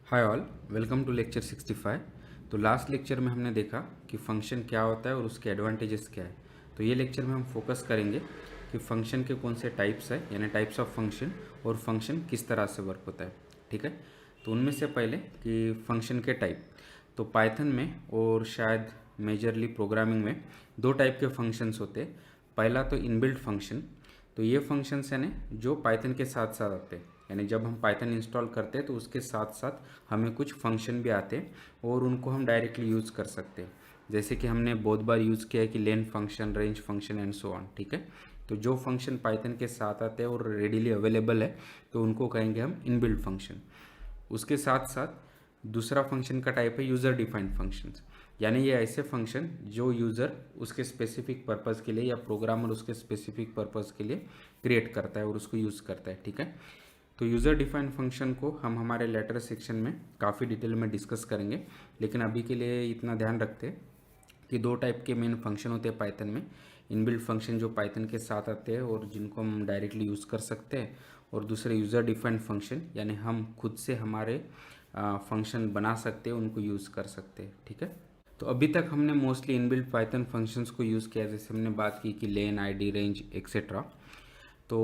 Hi all, welcome to lecture 65। तो last lecture में हमने देखा कि फंक्शन क्या होता है और उसके एडवांटेजेस क्या है। तो ये लेक्चर में हम फोकस करेंगे कि फंक्शन के कौन से टाइप्स है, यानी टाइप्स ऑफ फंक्शन, और फंक्शन किस तरह से वर्क होता है। ठीक है। तो उनमें से पहले कि फंक्शन के टाइप, तो पाइथन में और शायद मेजरली प्रोग्रामिंग में दो टाइप के फंक्शंस होते हैं। पहला तो इनबिल्ट फंक्शन, तो ये फंक्शंस है ना जो पाइथन के साथ साथ आते हैं, यानी जब हम पाइथन इंस्टॉल करते हैं तो उसके साथ साथ हमें कुछ फंक्शन भी आते हैं और उनको हम डायरेक्टली यूज़ कर सकते हैं। जैसे कि हमने बहुत बार यूज़ किया है कि len function, range function and so on. ठीक है। तो जो फंक्शन पाइथन के साथ आते हैं और रेडीली अवेलेबल है तो उनको कहेंगे हम इनबिल्ट फंक्शन। उसके साथ साथ दूसरा फंक्शन का टाइप है यूज़र डिफाइंड फंक्शंस, यानी ये ऐसे फंक्शन जो यूज़र उसके स्पेसिफिक पर्पज़ के लिए या प्रोग्रामर उसके स्पेसिफिक पर्पज़ के लिए क्रिएट करता है और उसको यूज़ करता है। ठीक है। तो यूज़र डिफाइंड फंक्शन को हम हमारे लेटर सेक्शन में काफ़ी डिटेल में डिस्कस करेंगे, लेकिन अभी के लिए इतना ध्यान रखते हैं कि दो टाइप के मेन फंक्शन होते हैं पाइथन में। इनबिल्ट फंक्शन जो पाइथन के साथ आते हैं और जिनको हम डायरेक्टली यूज़ कर सकते हैं, और दूसरे यूज़र डिफाइंड फंक्शन, यानी हम खुद से हमारे फंक्शन बना सकते हैं, उनको यूज़ कर सकते हैं। ठीक है। तो अभी तक हमने मोस्टली इनबिल्ट पाइथन फंक्शंस को यूज़ किया, जैसे हमने बात की कि लेन, आईडी, रेंज एक्सेट्रा। तो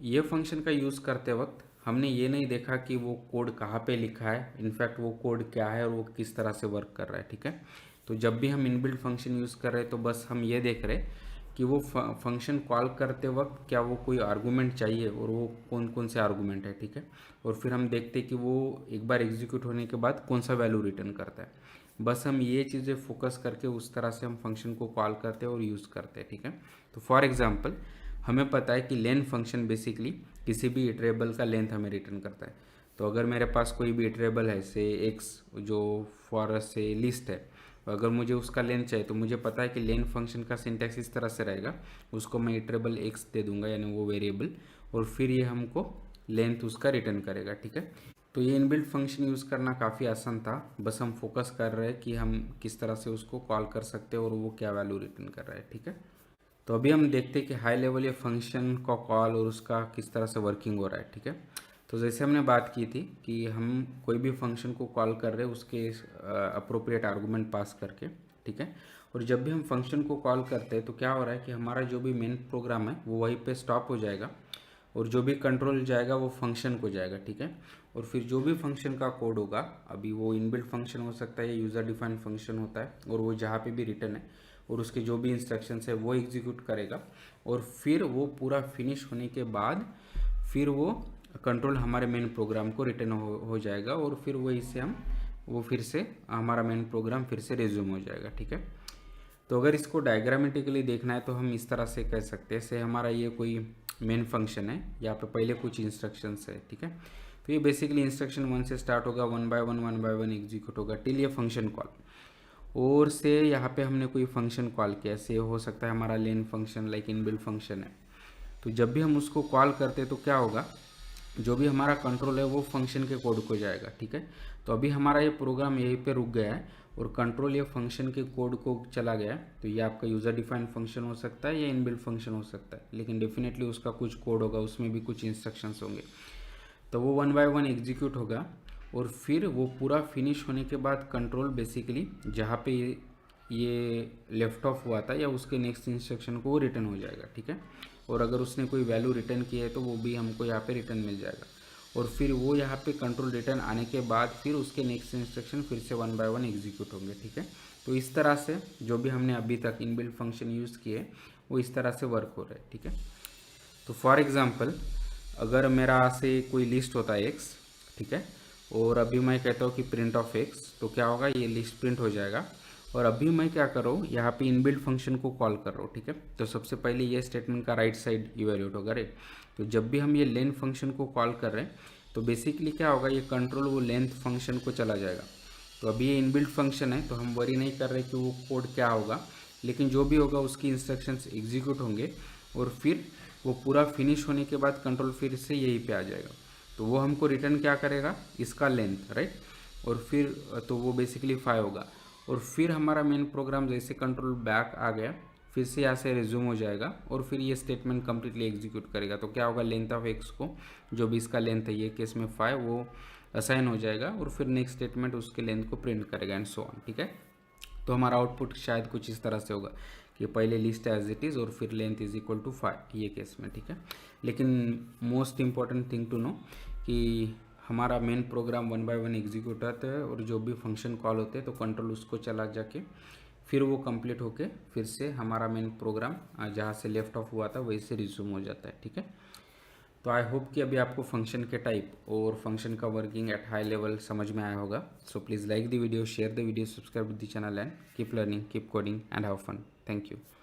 ये फंक्शन का यूज़ करते वक्त हमने ये नहीं देखा कि वो कोड कहाँ पे लिखा है, इनफैक्ट वो कोड क्या है और वो किस तरह से वर्क कर रहा है। ठीक है। तो जब भी हम इनबिल्ट फंक्शन यूज़ कर रहे हैं तो बस हम ये देख रहे हैं कि वो फंक्शन कॉल करते वक्त क्या वो कोई आर्गूमेंट चाहिए और वो कौन कौन से आर्गूमेंट है। ठीक है। और फिर हम देखते हैं कि वो एक बार एग्जीक्यूट होने के बाद कौन सा वैल्यू रिटर्न करता है। बस हम ये चीज़ें फोकस करके उस तरह से हम फंक्शन को कॉल करते हैं और यूज़ करते हैं। ठीक है। तो फॉर एग्जांपल हमें पता है कि लेन फंक्शन बेसिकली किसी भी इटरेबल का लेंथ हमें रिटर्न करता है। तो अगर मेरे पास कोई भी इटरेबल है, से एक्स, जो फॉर से लिस्ट है, तो अगर मुझे उसका लेंथ चाहिए तो मुझे पता है कि लेन फंक्शन का सिंटैक्स इस तरह से रहेगा, उसको मैं इटरेबल एक्स दे दूंगा, यानी वो वेरिएबल, और फिर ये हमको लेंथ उसका रिटर्न करेगा। ठीक है। तो ये इनबिल्ट फंक्शन यूज़ करना काफ़ी आसान था, बस हम फोकस कर रहे हैं कि हम किस तरह से उसको कॉल कर सकते हैं और वो क्या वैल्यू रिटर्न कर रहा है। ठीक है। तो अभी हम देखते हैं कि हाई लेवल ये फंक्शन का कॉल और उसका किस तरह से वर्किंग हो रहा है। ठीक है। तो जैसे हमने बात की थी कि हम कोई भी फंक्शन को कॉल कर रहे हैं उसके अप्रोप्रिएट आर्गूमेंट पास करके। ठीक है। और जब भी हम फंक्शन को कॉल करते हैं तो क्या हो रहा है कि हमारा जो भी मेन प्रोग्राम है वो वहीं पे स्टॉप हो जाएगा और जो भी कंट्रोल जाएगा वो फंक्शन को जाएगा। ठीक है। और फिर जो भी फंक्शन का कोड होगा, अभी वो इनबिल्ट फंक्शन हो सकता है या यूज़र डिफाइंड फंक्शन होता है, और वो जहाँ पे भी रिटर्न है और उसके जो भी इंस्ट्रक्शंस है वो एग्जीक्यूट करेगा, और फिर वो पूरा फिनिश होने के बाद फिर वो कंट्रोल हमारे मेन प्रोग्राम को रिटर्न हो जाएगा, और फिर वही से हम वो फिर से हमारा मेन प्रोग्राम फिर से रिज्यूम हो जाएगा। ठीक है। तो अगर इसको डायग्रामेटिकली देखना है तो हम इस तरह से कह सकते हैं, से हमारा ये कोई मेन फंक्शन है, यहाँ पे पहले कुछ इंस्ट्रक्शंस है। ठीक है। तो ये बेसिकली इंस्ट्रक्शन 1 से स्टार्ट होगा, 1 बाय 1 एग्जीक्यूट होगा टिल ये फंक्शन कॉल। और से यहाँ पे हमने कोई फंक्शन कॉल किया, से हो सकता है हमारा len function, like inbuilt function है। तो जब भी हम उसको कॉल करते हैं तो क्या होगा, जो भी हमारा कंट्रोल है वो फंक्शन के कोड को जाएगा। ठीक है। तो अभी हमारा ये प्रोग्राम यहीं पे रुक गया है और कंट्रोल ये फंक्शन के कोड को चला गया है। तो ये आपका यूज़र डिफाइंड फंक्शन हो सकता है या इनबिल्ट फंक्शन हो सकता है, लेकिन डेफिनेटली उसका कुछ कोड होगा, उसमें भी कुछ इंस्ट्रक्शंस होंगे। तो वो 1 बाय 1 एग्जीक्यूट होगा और फिर वो पूरा फिनिश होने के बाद कंट्रोल बेसिकली जहाँ पे ये लेफ्ट ऑफ हुआ था या उसके नेक्स्ट इंस्ट्रक्शन को वो रिटर्न हो जाएगा। ठीक है। और अगर उसने कोई वैल्यू रिटर्न की है तो वो भी हमको यहाँ पे रिटर्न मिल जाएगा, और फिर वो यहाँ पे कंट्रोल रिटर्न आने के बाद फिर उसके नेक्स्ट इंस्ट्रक्शन फिर से 1 बाय 1 एग्जीक्यूट होंगे। ठीक है। तो इस तरह से जो भी हमने अभी तक इनबिल्ट फंक्शन यूज़ किए वो इस तरह से वर्क हो रहा है। ठीक है। तो फॉर एग्जांपल अगर मेरा से कोई लिस्ट होता है एक्स, ठीक है, और अभी मैं कहता हूँ कि प्रिंट ऑफ एक्स, तो क्या होगा, ये लिस्ट प्रिंट हो जाएगा। और अभी मैं क्या कर रहा हूँ, यहाँ पे इनबिल्ट फंक्शन को कॉल कर रहा हूँ। ठीक है। तो सबसे पहले ये स्टेटमेंट का राइट साइड इवेल्यूट होगा, राइट। तो जब भी हम ये लेंथ फंक्शन को कॉल कर रहे हैं तो बेसिकली क्या होगा, ये कंट्रोल वो लेंथ फंक्शन को चला जाएगा। तो अभी ये इनबिल्ट फंक्शन है तो हम वरी नहीं कर रहे कि वो कोड क्या होगा, लेकिन जो भी होगा उसकी इंस्ट्रक्शंस एग्जीक्यूट होंगे और फिर वो पूरा फिनिश होने के बाद कंट्रोल फिर से यहीं पे आ जाएगा। तो वो हमको रिटर्न क्या करेगा, इसका लेंथ, राइट। और फिर तो वो बेसिकली 5 होगा, और फिर हमारा मेन प्रोग्राम जैसे कंट्रोल बैक आ गया फिर से यहाँ से रिज्यूम हो जाएगा और फिर ये स्टेटमेंट कम्प्लीटली एग्जीक्यूट करेगा। तो क्या होगा, लेंथ ऑफ एक्स को, जो भी इसका लेंथ है, ये केस में 5, वो असाइन हो जाएगा और फिर नेक्स्ट स्टेटमेंट उसके लेंथ को प्रिंट करेगा एंड सो ऑन, ठीक है। तो हमारा आउटपुट शायद कुछ इस तरह से होगा कि पहले लिस्ट एज इट इज़ और फिर लेंथ इज इक्वल टू 5, ये केस में, ठीक है। लेकिन most important thing to know कि हमारा मेन प्रोग्राम 1 बाय 1 एग्जीक्यूट होता है और जो भी फंक्शन कॉल होते हैं तो कंट्रोल उसको चला जाके फिर वो कंप्लीट होके फिर से हमारा मेन प्रोग्राम जहाँ से लेफ्ट ऑफ हुआ था वहीं से रिज्यूम हो जाता है, ठीक है। तो आई होप कि अभी आपको फंक्शन के टाइप और फंक्शन का वर्किंग एट हाई लेवल समझ में आया होगा। So please like the video, share the video, subscribe the channel and keep learning, keep coding and have fun. Thank you.